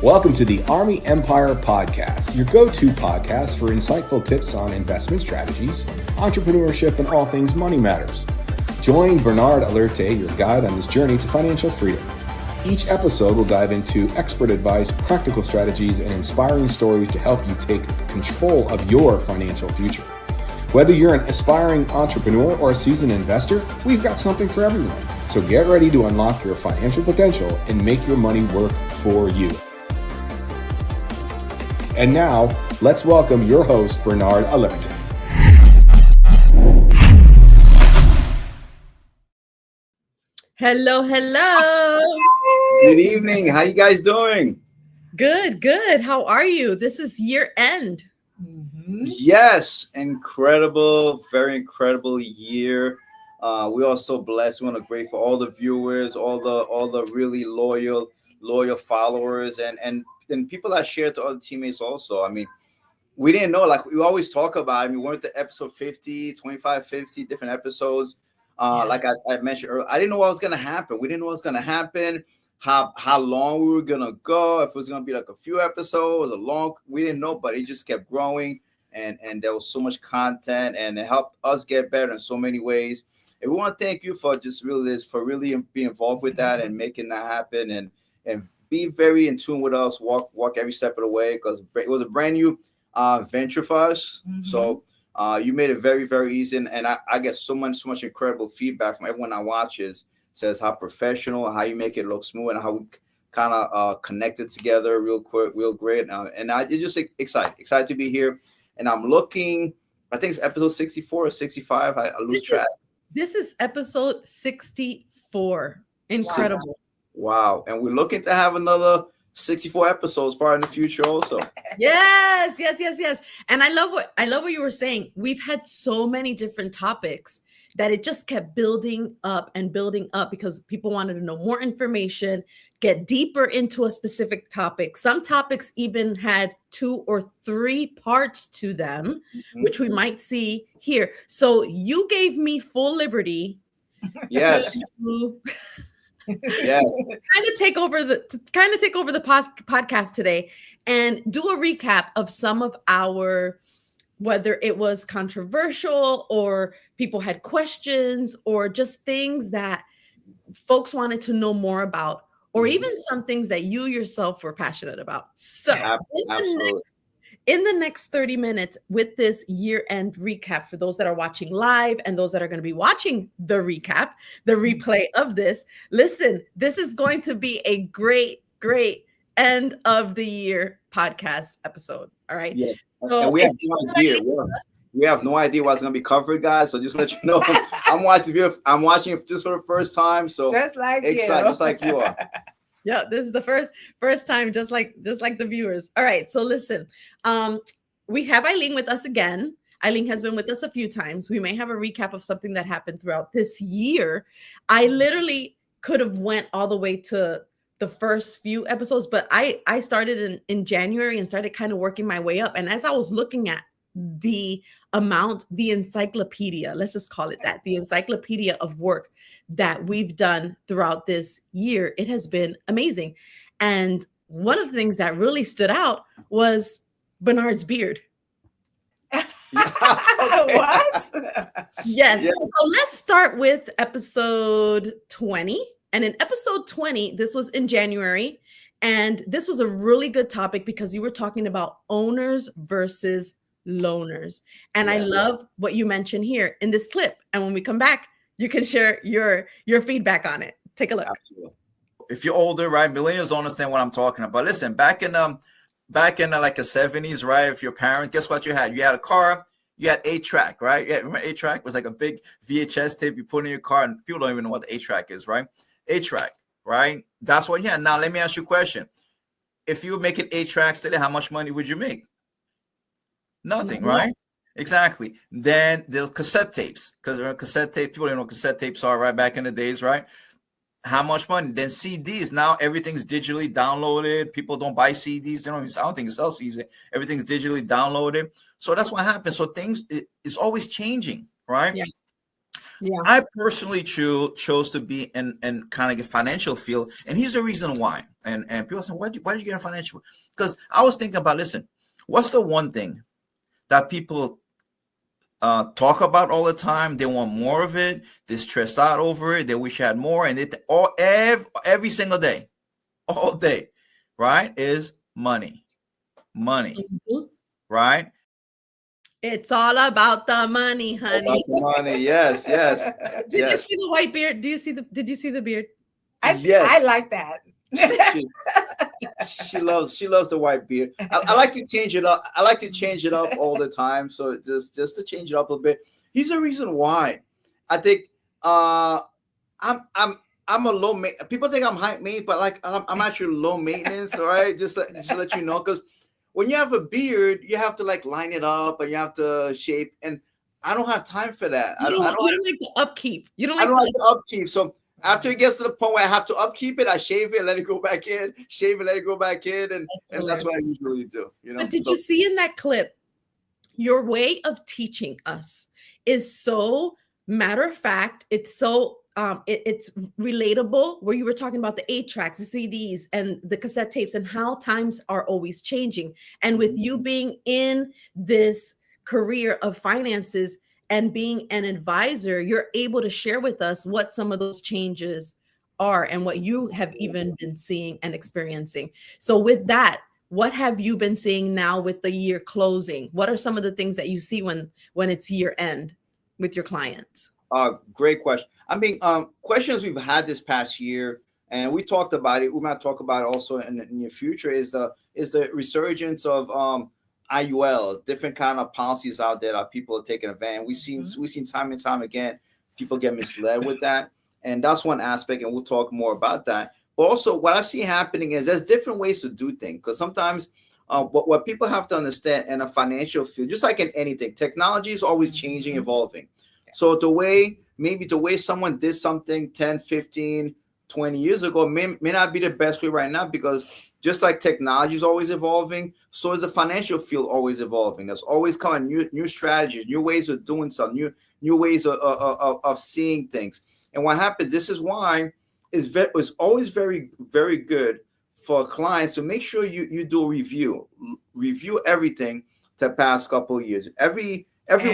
Welcome to the Army Empire Podcast, your go-to podcast for insightful tips on investment strategies, entrepreneurship, and all things money matters. Join Bernard Alerte, your guide on this journey to financial freedom. Each episode will dive into expert advice, practical strategies, and inspiring stories to help you take control of your financial future. Whether you're an aspiring entrepreneur or a seasoned investor, we've got something for everyone. So get ready to unlock your financial potential and make your money work for you. And now, let's welcome your host, Bernard Alerte. Hello. Good evening. How you guys doing? Good. How are you? This is year end. Yes, incredible, very incredible year. We are so blessed. We want to grateful for all the viewers, all the really loyal followers, and people that share to other teammates also. I mean, we didn't know, like we always talk about. I mean, we went to episode 50, 25, 50 different episodes. Like I mentioned earlier, I didn't know what was gonna happen. We didn't know what was gonna happen, how long we were gonna go, if it was gonna be like a few episodes, we didn't know, but it just kept growing, and there was so much content, and it helped us get better in so many ways. And we want to thank you for just really being involved with that and making that happen, and be very in tune with us, walk every step of the way, because it was a brand new venture for us. So you made it very, very easy, and I get so much incredible feedback from everyone that watches. Says how professional, how you make it look smooth, and how we kind of connected together real quick, real great. And it's just excited to be here. And I'm looking, I think it's episode 64 or 65. I lose track. This is episode 64. Incredible. Wow. And we're looking to have another 64 episodes probably in the future also. Yes. And I love what you were saying. We've had so many different topics that it just kept building up because people wanted to know more information, get deeper into a specific topic. Some topics even had 2 or 3 parts to them, which we might see here. So you gave me full liberty. Yes. Yes. kind of take over the podcast today and do a recap of some of our, whether it was controversial or people had questions or just things that folks wanted to know more about, or even some things that you yourself were passionate about. So in the next 30 minutes with this year-end recap, for those that are watching live and those that are going to be watching the recap, the replay of this, listen, this is going to be a great end of the year podcast episode. All right. Yes. So and we have no idea what's going to be covered, guys. So just let you know, I'm watching it just for the first time. So just like you are. Yeah, this is the first time, just like the viewers. All right, so listen, we have Eileen with us again. Eileen has been with us a few times. We may have a recap of something that happened throughout this year. I literally could have went all the way to the first few episodes, but I started in January and started kind of working my way up. And as I was looking at the encyclopedia, let's just call it that, the encyclopedia of work that we've done throughout this year, it has been amazing. And one of the things that really stood out was Bernard's beard. What? Yes. So let's start with episode 20. And in episode 20, this was in January, and this was a really good topic because you were talking about owners versus loaners. And I love what you mentioned here in this clip. And when we come back, you can share your feedback on it. Take a look. Absolutely. If you're older, right, millennials don't understand what I'm talking about. Listen, back in like the 70s, right? If your parents, guess what you had? You had a car, you had 8-track, right? Yeah, remember 8-track? It was like a big VHS tape you put in your car, and people don't even know what the 8-track is, right? 8-track, right? That's what you had. Now let me ask you a question. If you were making 8 tracks today, how much money would you make? Nothing, right? Exactly. Then the cassette tapes, because cassette tapes, people don't know what cassette tapes are, right? Back in the days, right? How much money? Then CDs. Now everything's digitally downloaded. People don't buy CDs. I don't think it sells CDs. Everything's digitally downloaded. So that's what happens. So things is always changing, right? Yeah. Yeah. I personally chose to be in kind of a financial field, and here's the reason why. And people say, why did you get a financial? Because I was thinking about, listen, what's the one thing that people talk about all the time? They want more of it. They stress out over it. They wish they had more, and it every single day, all day, right? Is money, right? It's all about the money, honey. Money, yes. Did you see the white beard? Did you see the beard? I like that. she loves the white beard. I like to change it up. I like to change it up all the time. So just to change it up a bit. Here's the reason why. I think I'm a low maintenance. People think I'm high maintenance, but like I'm actually low maintenance. All right, just to let you know, because when you have a beard, you have to like line it up and you have to shape, and I don't have time for that. You don't like the upkeep. I don't like the upkeep. So after it gets to the point where I have to upkeep it, I shave it, let it go back in, shave it, let it go back in, and that's what I usually do. You know. But did you see in that clip, your way of teaching us is so matter of fact. It's so it's relatable, where you were talking about the 8-tracks, the CDs, and the cassette tapes, and how times are always changing. And with you being in this career of finances and being an advisor, you're able to share with us what some of those changes are and what you have even been seeing and experiencing. So with that, what have you been seeing now with the year closing? What are some of the things that you see when it's year end with your clients? Great question. I mean, questions we've had this past year, and we talked about it. We might talk about it also in the near future. Is the resurgence of IULs, different kind of policies out there that people are taking advantage. We've seen time and time again people get misled with that, and that's one aspect. And we'll talk more about that. But also, what I've seen happening is there's different ways to do things, because sometimes what people have to understand in a financial field, just like in anything, technology is always changing, evolving. So the way someone did something 10, 15, 20 years ago may not be the best way right now, because just like technology is always evolving, so is the financial field always evolving. There's always coming new strategies, new ways of doing something, new ways of seeing things. And what happened, this is why it's always very, very good for clients to make sure you do a review everything the past couple of years. Every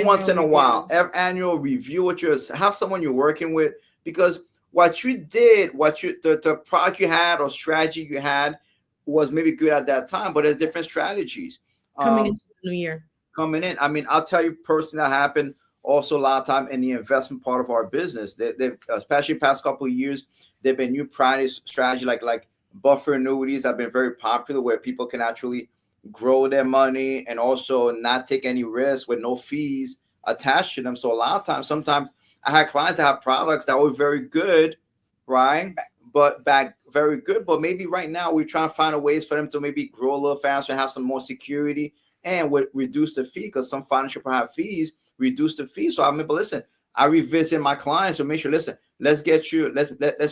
once in a while, annual review have someone you're working with, because what you did, the product you had or strategy you had was maybe good at that time, but there's different strategies coming into the new year. Coming in. I mean, I'll tell you personally, that happened also a lot of time in the investment part of our business. They've especially past couple of years, there've been new product strategy like buffer annuities have been very popular, where people can actually grow their money and also not take any risk with no fees attached to them. So a lot of times, sometimes I had clients that have products that were very good, right? But maybe right now we're trying to find a ways for them to maybe grow a little faster and have some more security, and would reduce the fee, because some financial have fees, reduce the fee. So I remember, listen, I revisit my clients to make sure, listen, let's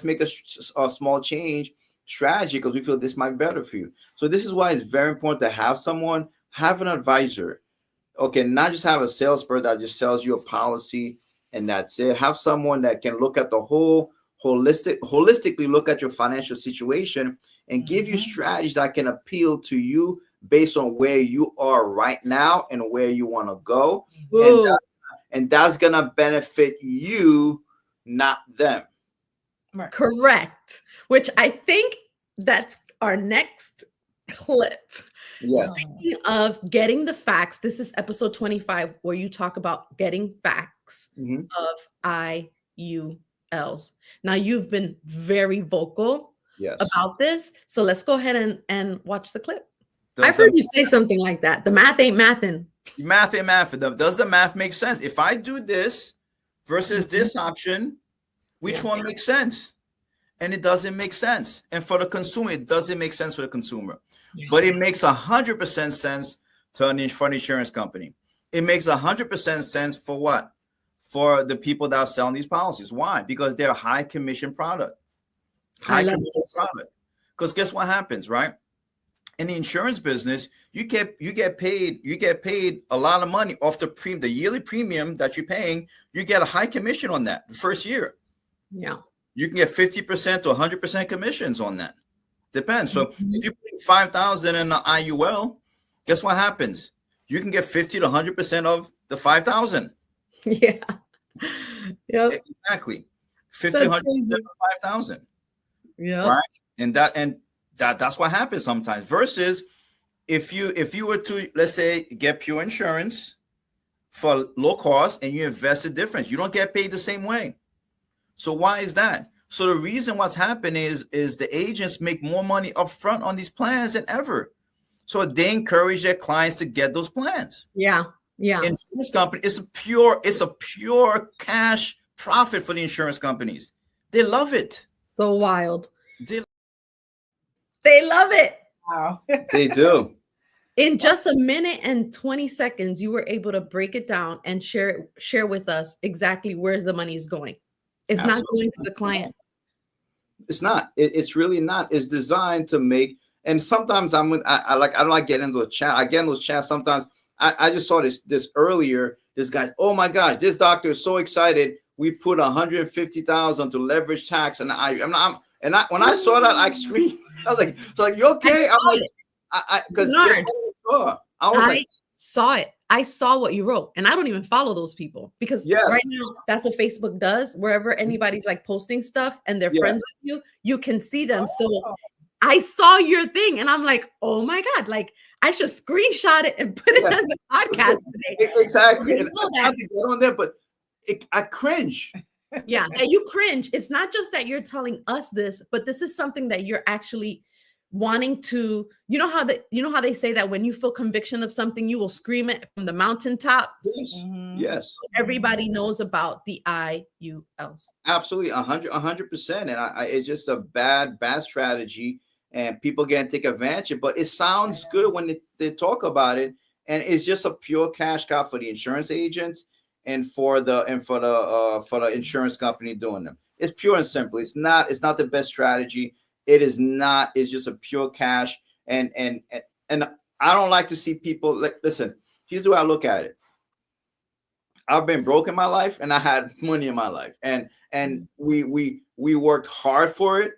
make a small change strategy, because we feel this might be better for you. So this is why it's very important to have an advisor. Okay, not just have a salesperson that just sells you a policy and that's it. Have someone that can look at the whole holistically look at your financial situation and give you strategies that can appeal to you based on where you are right now and where you want to go. And that's gonna benefit you, not them. Right. Correct. Which I think that's our next clip. Yes. Speaking of getting the facts, this is episode 25, where you talk about getting facts of IULs. Now, you've been very vocal about this. So let's go ahead and watch the clip. I've heard you say something like that. The math ain't mathin'. Math ain't mathin'. Does the math make sense? If I do this versus this option, which one makes sense? And it doesn't make sense. And for the consumer, it doesn't make sense for the consumer. But it makes 100% sense for an insurance company. It makes 100% sense for what? For the people that are selling these policies. Why? Because they're a high commission product. High commission product. Because guess what happens, right? in the insurance business, you get paid a lot of money off the yearly premium that you're paying. You get a high commission on that the first year. Yeah. You can get 50% to 100% commissions on that. Depends. So if you put 5,000 in the IUL, guess what happens? You can get 50 to 100% of the 5,000. Yeah. Yep. Exactly. 50 to 100% of 5,000. Yeah. Right. And that's what happens sometimes. Versus if you were to, let's say, get pure insurance for low cost and you invest the difference, you don't get paid the same way. So why is that? So the reason what's happened is the agents make more money up front on these plans than ever. So they encourage their clients to get those plans. Yeah. Yeah. Insurance company, it's a pure cash profit for the insurance companies. They love it. So wild. They love it. Wow. They do. In just a minute and 20 seconds, you were able to break it down and share with us exactly where the money is going. It's Absolutely. Not going to the client. It's not. It's really not. It's designed to make. And sometimes I don't like getting into a chat. I get in those chats sometimes. I just saw this earlier. This guy, oh my God, this doctor is so excited. We put 150,000 to leverage tax, and when I saw that, I screamed. I was like, "So you okay?" I'm like, because I saw it. I saw what you wrote, and I don't even follow those people because right now that's what Facebook does. Wherever anybody's like posting stuff and they're friends with you, you can see them. So I saw your thing, and I'm like, "Oh my God!" Like I should screenshot it and put it on the podcast today. Exactly. And I have to get on there, but I cringe. Yeah, and you cringe. It's not just that you're telling us this, but this is something that you're actually wanting to. You know how they say that when you feel conviction of something, you will scream it from the mountaintops. Yes. Everybody knows about the IULs. Absolutely, 100%. And it's just a bad strategy, and people can take advantage of it. But it sounds good when they talk about it, and it's just a pure cash cow for the insurance agents and for the insurance company doing them. It's pure and simple. It's not the best strategy. It is not. It's just a pure cash. And I don't like to see people listen. Here's the way I look at it. I've been broke in my life, and I had money in my life, and we worked hard for it,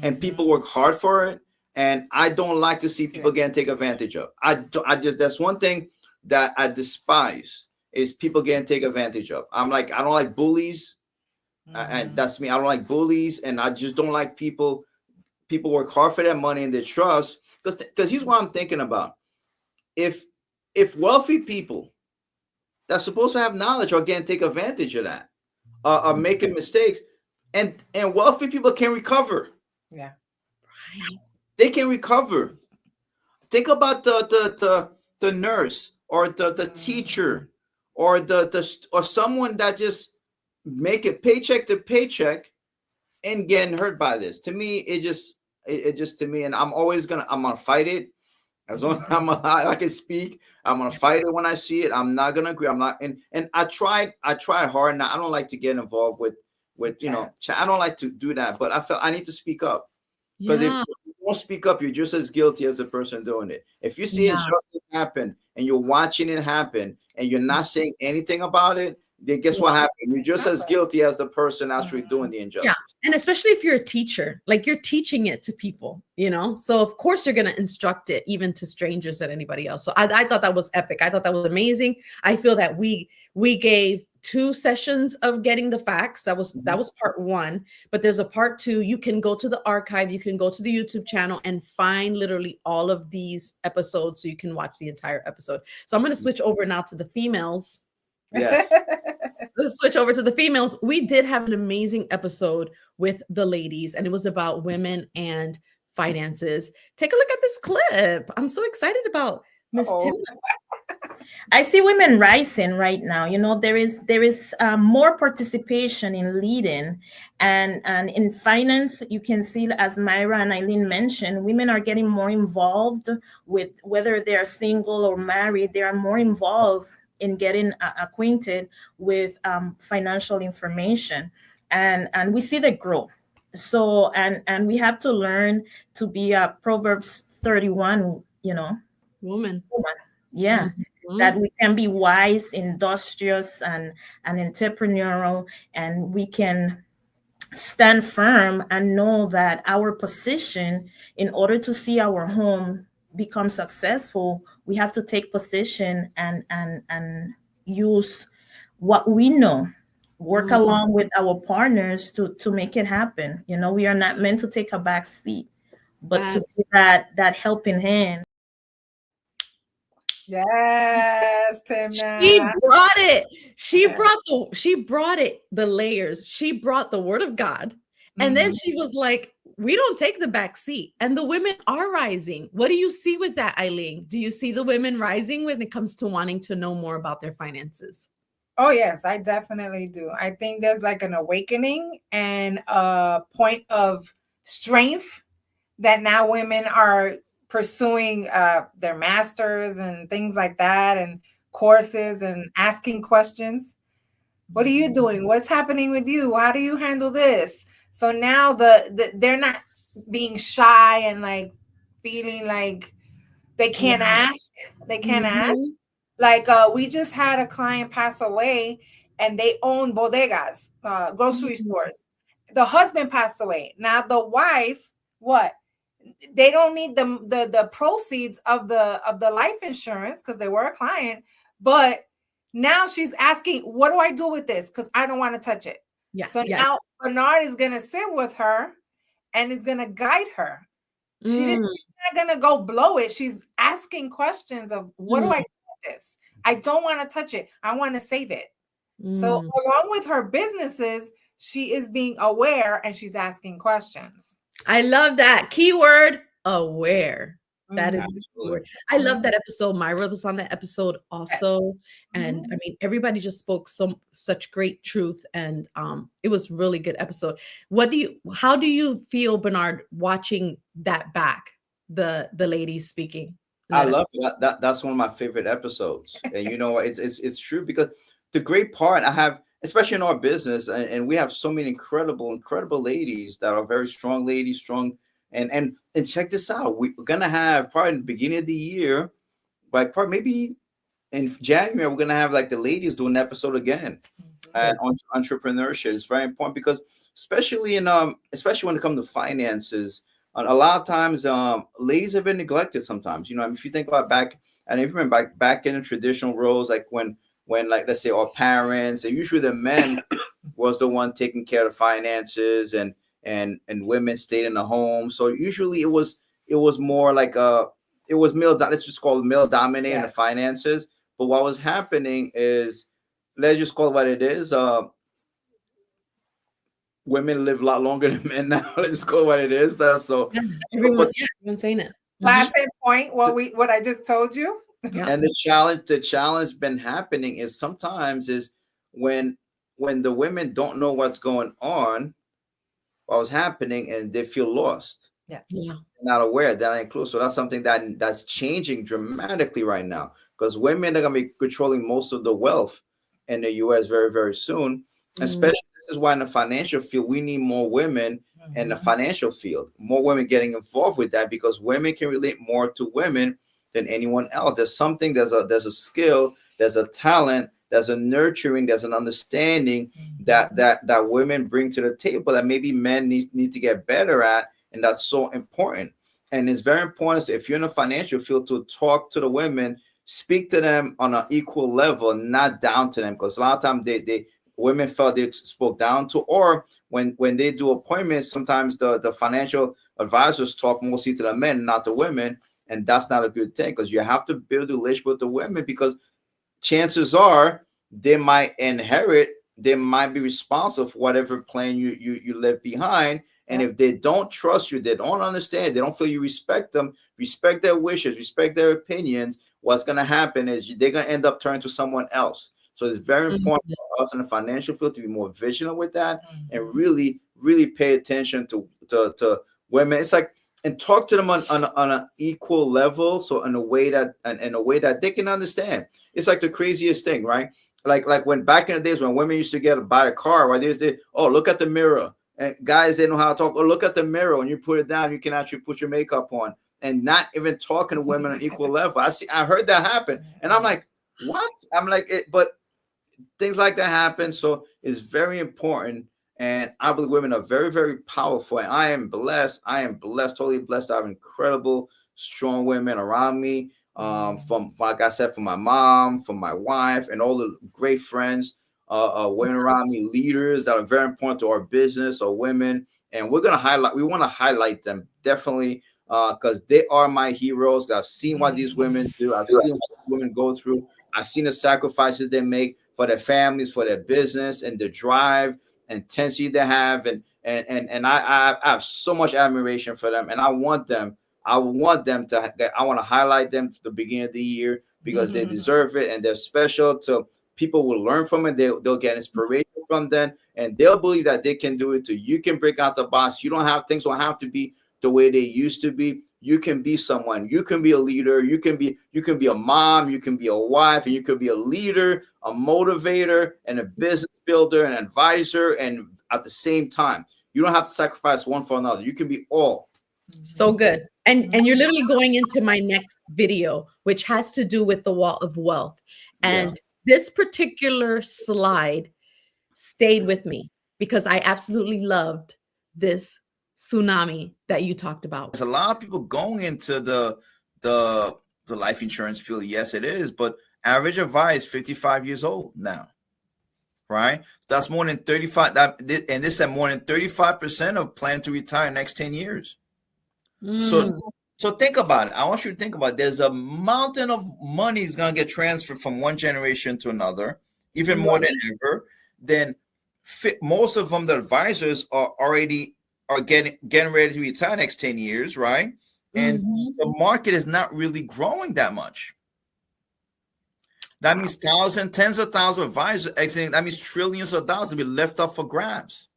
and people work hard for it, and I don't like to see people getting taken advantage of. I just that's one thing that I despise is people getting taken advantage of. I don't like bullies, and that's me. I don't like bullies, and I just don't like people. People work hard for their money and their trust. Because here's what I'm thinking about. If wealthy people that's supposed to have knowledge are getting take advantage of that, are making mistakes, and wealthy people can recover. Yeah, they can recover. Think about the nurse or the teacher or or someone that just make it paycheck to paycheck and getting hurt by this. To me, it just to me, and I'm gonna fight it. As long as I can speak, I'm gonna fight it when I see it. I'm not gonna agree. I'm not, and I try hard. Now I don't like to get involved with I don't like to do that. But I felt I need to speak up, because if you won't speak up, you're just as guilty as the person doing it. If you see injustice happen and you're watching it happen and you're not saying anything about it, then guess what happened? You're just as guilty as the person actually doing the injustice. Yeah. And especially if you're a teacher, like you're teaching it to people, so of course you're going to instruct it even to strangers than anybody else. So I thought that was epic. I thought that was amazing. I feel that we gave 2 sessions of getting the facts. That was part 1, but there's a part 2. You can go to the archive. You can go to the YouTube channel and find literally all of these episodes so you can watch the entire episode. So I'm going to switch over now to the females. Yes. Let's switch over to the females. We did have an amazing episode with the ladies, and it was about women and finances. Take a look at this clip. I'm so excited about Miss Tim. I see women rising right now. There is more participation in leading and in finance. You can see, as Myra and Eileen mentioned, women are getting more involved with, whether they're single or married, they are more involved in getting acquainted with financial information, and we see the growth. So and we have to learn to be Proverbs 31, Woman. Yeah. That we can be wise, industrious, and entrepreneurial, and we can stand firm and know that our position, in order to see our home become successful, we have to take position and use what we know, work along with our partners to make it happen. We are not meant to take a back seat, but to be that helping hand. Yes, Timna. She brought it. She brought it, the layers. She brought the word of God. And then she was like, we don't take the back seat. And the women are rising. What do you see with that, Eileen? Do you see the women rising when it comes to wanting to know more about their finances? Oh, yes, I definitely do. I think there's like an awakening and a point of strength that now women are pursuing their masters and things like that, and courses, and asking questions. What are you doing? What's happening with you? How do you handle this? So now they're not being shy and like feeling like they can't ask. They can't ask. Like we just had a client pass away, and they own bodegas, grocery stores. The husband passed away. Now the wife, what? They don't need the proceeds of the life insurance because they were a client, but now she's asking, what do I do with this? Because I don't want to touch it. Now Bernard is gonna sit with her and is gonna guide her. She's not gonna go blow it. She's asking questions of, what do I do with this? I don't want to touch it. I want to save it. So along with her businesses, she is being aware and she's asking questions. I love that keyword, aware. That is the keyword. I love that episode. Myra was on that episode also. And I mean, everybody just spoke such great truth. And it was really good episode. How do you feel, Bernard, watching that back, the ladies speaking? I love that. That's one of my favorite episodes. And it's true, because the great part I have, especially in our business, and we have so many incredible ladies that are very strong ladies, and check this out. We're gonna have probably in the beginning of the year, like probably maybe in January, we're gonna have like the ladies do an episode again. And entrepreneurship is very important, because especially when it comes to finances, a lot of times ladies have been neglected sometimes. If you think about back in the traditional roles, like when like, let's say, our parents, and usually the men was the one taking care of finances, and women stayed in the home. So usually it was more like it was male, let's just call it male dominating the finances. But what was happening is, let's just call it what it is, women live a lot longer than men now. Let's just call it what it is. So everyone's saying it. Last point, what I just told you. And the challenge been happening is sometimes is when the women don't know what's going on, what was happening, and they feel lost. Not aware, that ain't close. So that's something that's changing dramatically right now, because women are gonna be controlling most of the wealth in the US very, very soon. Especially, this is why in the financial field we need more women in the financial field, more women getting involved with that, because women can relate more to women than anyone else. There's a skill, there's a talent, there's a nurturing, there's an understanding that women bring to the table that maybe men need to get better at, and that's so important. And it's very important, if you're in the financial field, to talk to the women, speak to them on an equal level, not down to them, because a lot of times women felt they spoke down to, or when they do appointments, sometimes the financial advisors talk mostly to the men, not the women. And that's not a good thing, because you have to build a relationship with the women, because chances are they might inherit, they might be responsible for whatever plan you left behind. And if they don't trust you, they don't understand, they don't feel you respect them, respect their wishes, respect their opinions, what's going to happen is they're going to end up turning to someone else. So it's very important for us in the financial field to be more vigilant with that, and really, really pay attention to women. It's like, and talk to them on an equal level, so in a way that they can understand. It's like the craziest thing, right? Like when back in the days when women used to buy a car, right? They say, oh, look at the mirror. And guys, they know how to talk. Oh, look at the mirror. When you put it down, you can actually put your makeup on. and not even talking to women on equal level. I heard that happen, and I'm like, what? I'm like, but things like that happen. So it's very important. And I believe women are very, very powerful. And I am blessed. Totally blessed to have incredible, strong women around me. From like I said, from my mom, from my wife, and all the great friends, women around me, leaders that are very important to our business, or women. And we want to highlight them definitely, because they are my heroes. I've seen what these women do. I've seen what women go through. I've seen the sacrifices they make for their families, for their business, and the drive, intensity they have, and I have so much admiration for them, and I want to highlight them at the beginning of the year, because they deserve it, and they're special. To people will learn from it. They'll get inspiration from them, and they'll believe that they can do it too. You can break out the box. Things don't have to be the way they used to be. You can be someone. You can be a leader. You can be a mom. You can be a wife, and you could be a leader, a motivator, and a business builder, an advisor. And at the same time, you don't have to sacrifice one for another. You can be all. So good. And you're literally going into my next video, which has to do with the wall of wealth. And this particular slide stayed with me because I absolutely loved this tsunami that you talked about. There's a lot of people going into the life insurance field. Yes, it is, but average advice 55 years old now, right? That's more than 35. And this said more than 35% of plan to retire next 10 years. So think about it. I want you to think about it. There's a mountain of money is going to get transferred from one generation to another, even more than ever. Then most of them, the advisors are getting ready to retire next 10 years, right? And the market is not really growing that much. That means tens of thousands of advisors exiting. That means trillions of dollars will be left up for grabs.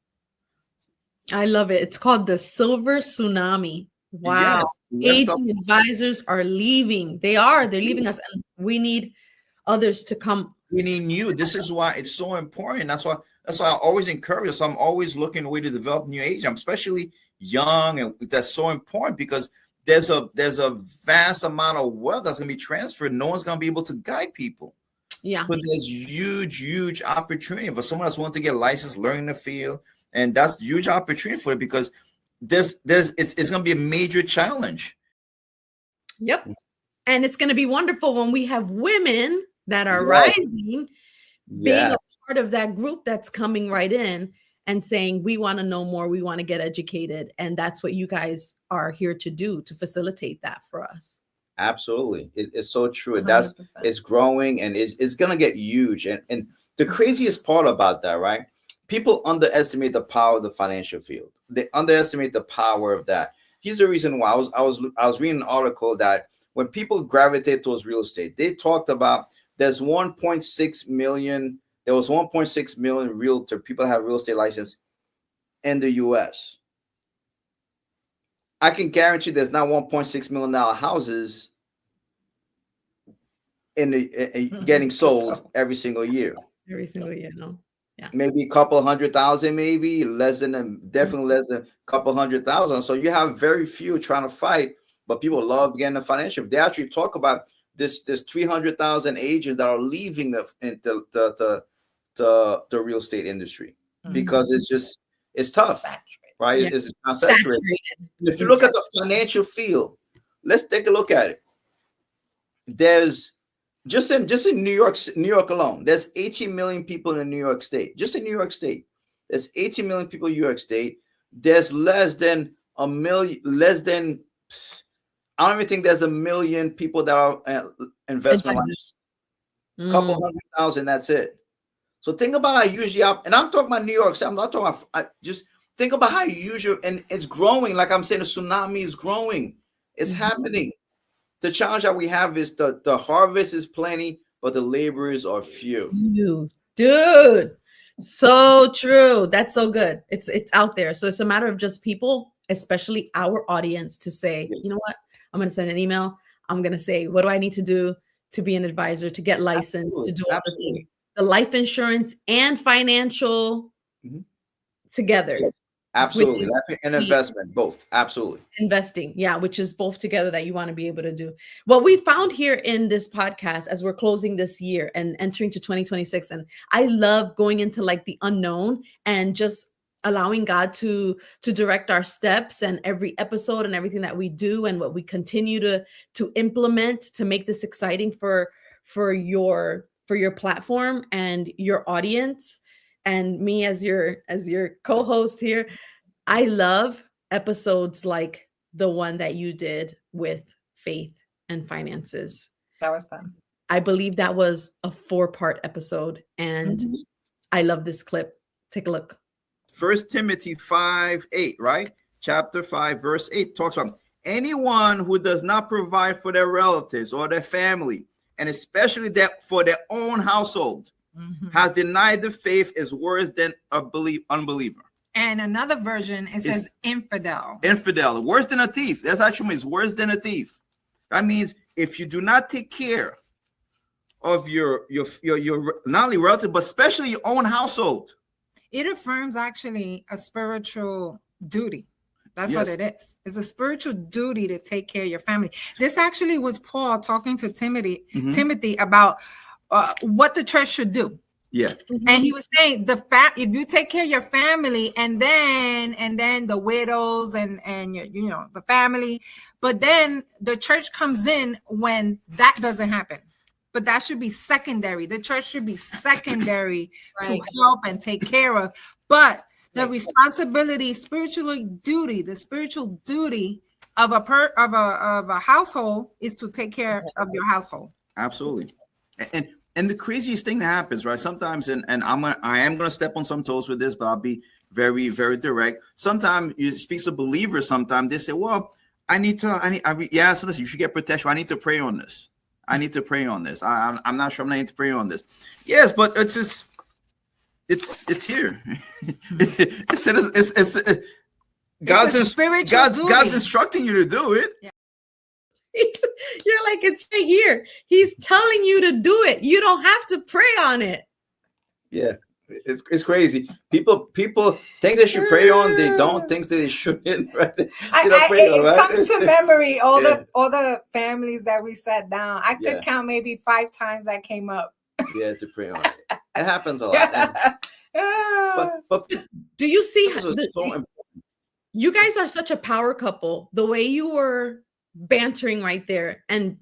I love it. It's called the silver tsunami. Wow. Yes, aging advisors are leaving. They're leaving us, and we need others to come. We need new. This is why it's so important. That's why I always encourage us. I'm always looking a way to develop new age. I'm especially young, and that's so important because there's a vast amount of wealth that's going to be transferred. No one's going to be able to guide people. Yeah. But there's huge opportunity for someone that's wanting to get licensed, learn the field, and that's huge opportunity for it because it's going to be a major challenge. Yep. And it's going to be wonderful when we have women that are rising, being a part of that group that's coming right in and saying, we want to know more, we want to get educated. And that's what you guys are here to do, to facilitate that for us. Absolutely. It's so true. It's growing, and it's going to get huge. And the craziest part about that, right? People underestimate the power of the financial field. They underestimate the power of that. Here's the reason why. I was reading an article that when people gravitate towards real estate, they talked about there's 1.6 million. There was 1.6 million realtor people have real estate license in the U.S. I can guarantee there's not $1.6 million houses getting sold every single year. Every single year, no. Yeah. Maybe a couple 100,000, maybe definitely less than a couple 100,000. So you have very few trying to fight, but people love getting the financial. They actually talk about this 300,000 agents that are leaving the real estate industry because it's tough, right? Yeah. It's not saturated. If you look at the financial field, let's take a look at it. There's just in New York alone, there's 18 million people in New York State. Just in New York State, there's 18 million people in New York State. There's less than a million. I don't even think there's a million people that are investment licensed. Couple 100,000. That's it. So think about how usually, and I'm talking about New York State. I'm not talking about. Just think about how usual, and it's growing. Like I'm saying, the tsunami is growing. It's happening. The challenge that we have is the harvest is plenty, but the laborers are few. Dude, so true. That's so good. It's out there. So it's a matter of just people, especially our audience, to say, you know what? I'm going to send an email. I'm going to say, what do I need to do to be an advisor, to get licensed, to do all the things, the life insurance and financial together. Absolutely. is That's an the investment, both. Absolutely. investing, yeah, which is both together that you want to be able to do. What we found here in this podcast as we're closing this year and entering to 2026, and I love going into like the unknown and just allowing God to direct our steps and every episode and everything that we do and what we continue to implement to make this exciting for your platform and your audience and me as your co-host here. I love episodes like the one that you did with faith and finances. That was fun. I believe that was a 4-part episode, and I love this clip. Take a look. 1 Timothy 5:8, right? Chapter 5, verse 8 talks about anyone who does not provide for their relatives or their family, and especially that for their own household, has denied the faith, is worse than a unbeliever. And another version, it says infidel. Infidel, worse than a thief. That's actually means worse than a thief. That means if you do not take care of your not only relative, but especially your own household. It affirms actually a spiritual duty. That's Yes. what it is. It's a spiritual duty to take care of your family. This actually was Paul talking to Timothy about what the church should do. Yeah. And he was saying if you take care of your family and then the widows and your, the family, but then the church comes in when that doesn't happen. But that should be secondary. The church should be secondary to help and take care of. But the responsibility, the spiritual duty of a household is to take care of your household. Absolutely. And the craziest thing that happens, right? Sometimes, and I am gonna step on some toes with this, but I'll be very, very direct. Sometimes you speak to believers. Sometimes they say, "Well, so listen, you should get protection. I need to pray on this. I need to pray on this. I'm not sure. I need to pray on this." Yes, but it's just, it's here. God's instructing you to do it. Yeah. You're like, it's right here. He's telling you to do it. You don't have to pray on it. Yeah, it's crazy. People think they should pray on. They don't think that they shouldn't. Right? It comes to memory all the families that we sat down. I could count maybe 5 times that came up. Yeah, to pray on it. It happens a lot. But do you see how you guys are such a power couple? The way you were bantering right there and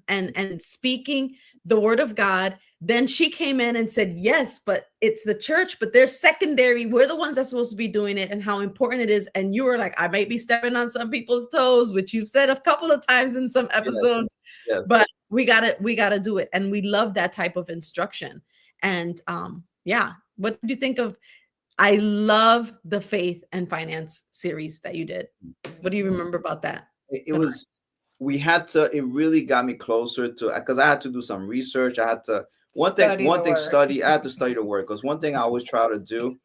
speaking the word of God. Then she came in and said, yes, but it's the church, but they're secondary. We're the ones that's supposed to be doing it and how important it is. And you were like, I might be stepping on some people's toes, which you've said a couple of times in some episodes, but we gotta do it. And we love that type of instruction. And what did you think of? I love the faith and finance series that you did. What do you remember about that? It really got me closer to, because I had to do some research. I had to, I had to study the word, because one thing I always try to do,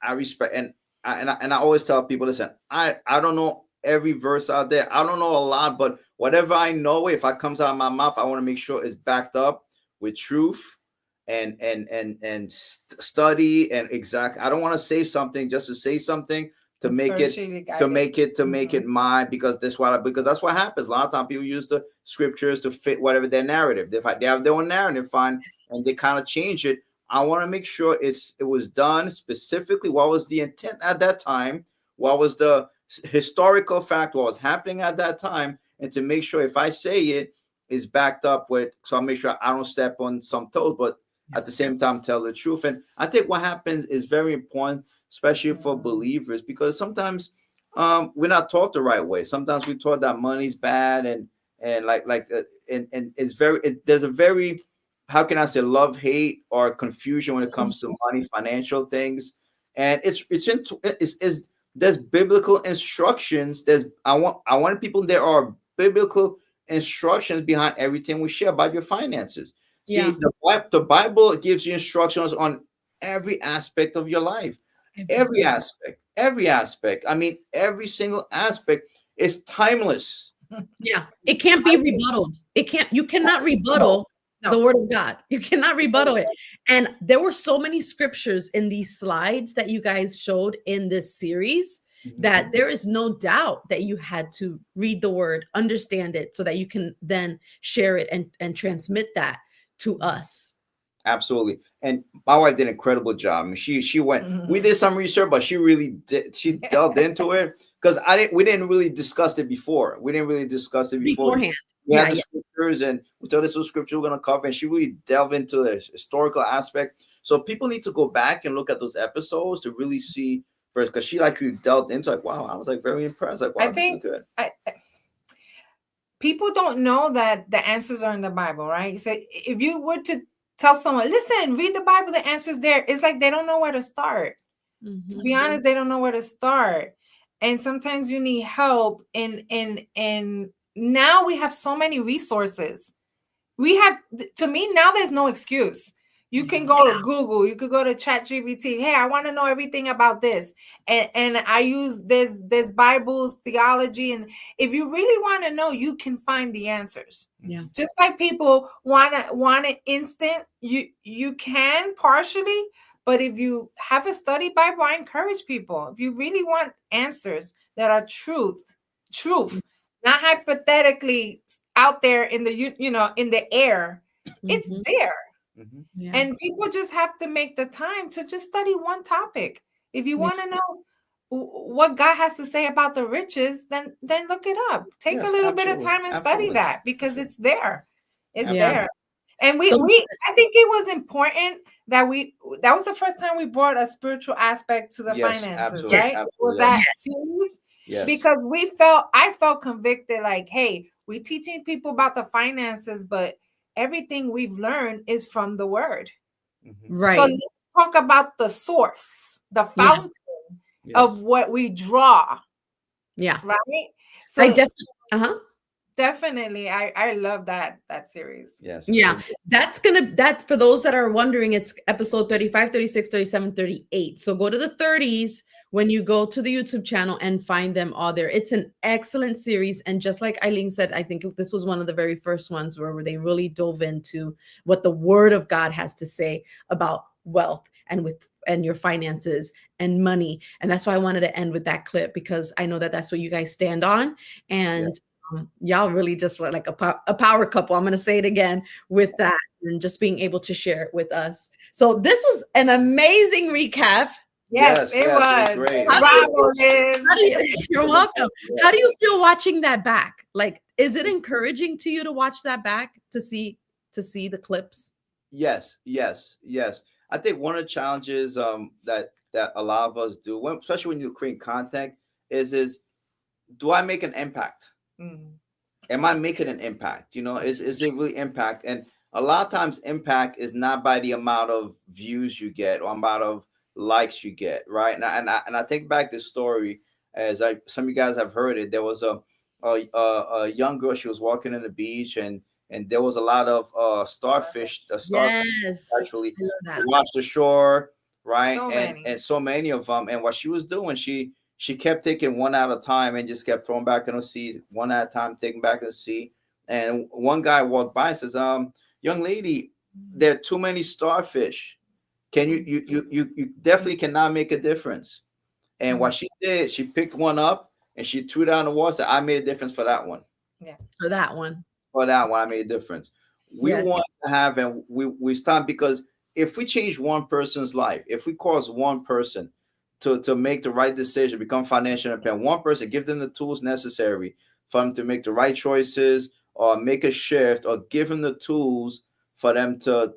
I respect, and I always tell people, listen, I don't know every verse out there. I don't know a lot, but whatever I know, if it comes out of my mouth, I want to make sure it's backed up with truth and study and exact. I don't want to say something just to say something to make it mine, because that's what happens. A lot of times people use the scriptures to fit whatever their narrative. They have their own narrative, and they kind of change it. I want to make sure it was done specifically. What was the intent at that time? What was the historical fact? What was happening at that time? And to make sure if I say it is backed up with, so I'll make sure I don't step on some toes, but at the same time tell the truth. And I think what happens is very important, especially for believers, because sometimes we're not taught the right way. Sometimes we're taught that money's bad, and it's there's a very, how can I say, love, hate, or confusion when it comes to money, financial things. And there's biblical instructions. I want people, there are biblical instructions behind everything we share about your finances. See, the Bible gives you instructions on every aspect of your life. Every aspect. I mean, every single aspect is timeless. Yeah, it can't be rebutted. You cannot rebuttal the word of God. You cannot rebuttal it. And there were so many scriptures in these slides that you guys showed in this series that there is no doubt that you had to read the word, understand it, so that you can then share it and transmit that to us. Absolutely. And my wife did an incredible job. I mean, she went, we did some research, but she really did, she delved into it, because we didn't really discuss it before. We didn't really discuss it beforehand. We had the scriptures, and we told this was scripture we're going to cover, and she really delved into the historical aspect. So people need to go back and look at those episodes to really see first, because she delved into, like, wow, I was like very impressed. Like, wow, I think this is good. People don't know that the answers are in the Bible, right? So if you were to tell someone, listen, read the Bible, the answer's there, it's like they don't know where to start. To be honest, they don't know where to start. And sometimes you need help. And now we have so many resources. To me, now there's no excuse. You can go to Google, you could go to ChatGPT. Hey, I want to know everything about this. And I use there's Bibles, theology. And if you really want to know, you can find the answers. Yeah. Just like people want it instant, you can partially, but if you have a study Bible, I encourage people. If you really want answers that are truth, not hypothetically out there in the in the air, it's there. Yeah. And people just have to make the time to just study one topic. If you want to know what God has to say about the riches, then look it up. Take a little bit of time and study that, because it's there. It's there. And we I think it was important that that was the first time we brought a spiritual aspect to the finances, right? Was that huge? Yes. Because I felt convicted, like, hey, we're teaching people about the finances, but everything we've learned is from the word. Right. So let's talk about the source, the fountain of what we draw. Yeah. Right. So I definitely I love that series. Yes. Yeah. That's for those that are wondering, it's episode 35, 36, 37, 38. So go to the 30s when you go to the YouTube channel and find them all there. It's an excellent series. And just like Eileen said, I think this was one of the very first ones where they really dove into what the word of God has to say about wealth and your finances and money. And that's why I wanted to end with that clip, because I know that that's what you guys stand on. And y'all really just were like a power couple. I'm going to say it again with that, and just being able to share it with us. So this was an amazing recap. Yes, it was. Great. You're welcome. How do you feel watching that back? Like, is it encouraging to you to watch that back, to see the clips? Yes. I think one of the challenges that a lot of us do, especially when you create content, is do I make an impact? Am I making an impact? Is it really impact? And a lot of times impact is not by the amount of views you get or amount of likes you get, right? And I take back this story, as some of you guys have heard it. There was a young girl. She was walking on the beach, and there was a lot of starfish. Actually washed the shore, right? And so many of them. And what she was doing, she kept taking one at a time and just kept throwing back in the sea, one at a time, taking back in the sea. And one guy walked by and says, "Young lady, there are too many starfish. Can you definitely cannot make a difference." And what she did, she picked one up and she threw it down the water. Said, "I made a difference for that one." Yeah, for that one, I made a difference. We want to have, and we stop, because if we change one person's life, if we cause one person to make the right decision, become financially independent, one person, give them the tools necessary for them to make the right choices or make a shift, or give them the tools for them to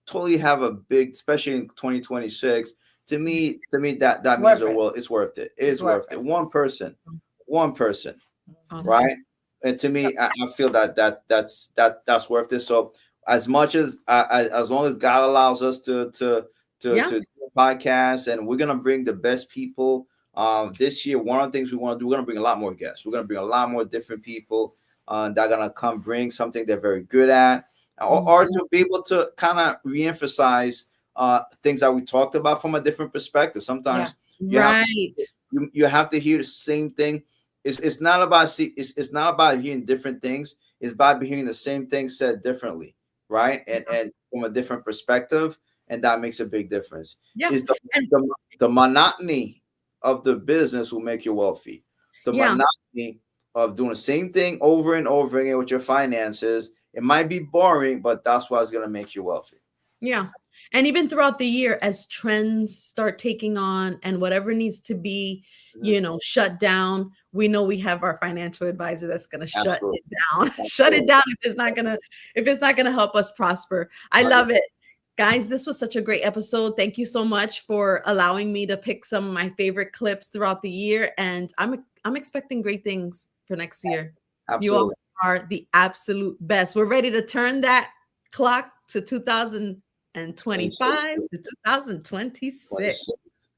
totally have a big, especially in 2026. To me, that means the world. It's worth it. It's worth it. One person, awesome. Right? And to me, I feel that's worth it. So as long as God allows us to do a podcast, and we're gonna bring the best people this year. One of the things we want to do, we're gonna bring a lot more guests. We're gonna bring a lot more different people that are gonna come bring something they're very good at. Or to be able to kind of reemphasize things that we talked about from a different perspective. Sometimes you have to hear the same thing. It's not about hearing different things. It's about hearing the same thing said differently, right? And from a different perspective, and that makes a big difference. Yeah. Is the monotony of the business will make you wealthy. The monotony of doing the same thing over and over again with your finances, it might be boring, but that's what's going to make you wealthy. Yeah. And even throughout the year, as trends start taking on and whatever needs to be, shut down, we know we have our financial advisor that's going to shut it down. Shut it down if it's not going to help us prosper. I love it. Guys, this was such a great episode. Thank you so much for allowing me to pick some of my favorite clips throughout the year. And I'm expecting great things for next year. Absolutely. You all are the absolute best. We're ready to turn that clock to 2025 to 2026.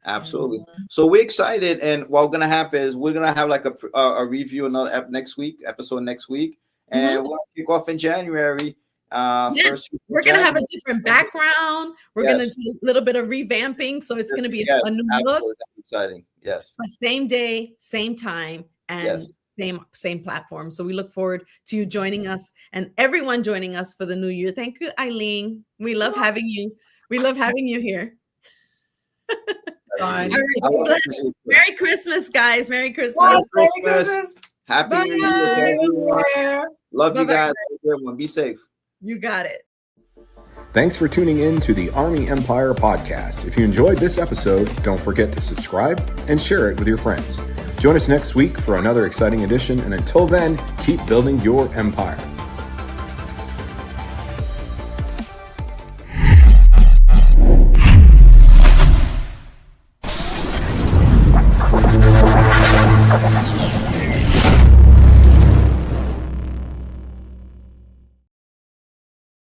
Absolutely. So we're excited, and what's gonna happen is we're gonna have like a review another episode next week, and we'll kick off in January. Yes, we're gonna have a different background. We're gonna do a little bit of revamping, so it's gonna be a new look. That's exciting. Yes. But same day, same time, and same platform. So we look forward to you joining us and everyone joining us for the new year. Thank you, Eileen. We love having you. We love having you here. Right. Merry Christmas, guys. Merry Christmas. Merry Christmas. Happy New Year. Love you guys. Everyone. Be safe. You got it. Thanks for tuning in to the Army Empire podcast. If you enjoyed this episode, don't forget to subscribe and share it with your friends. Join us next week for another exciting edition, and until then, keep building your empire.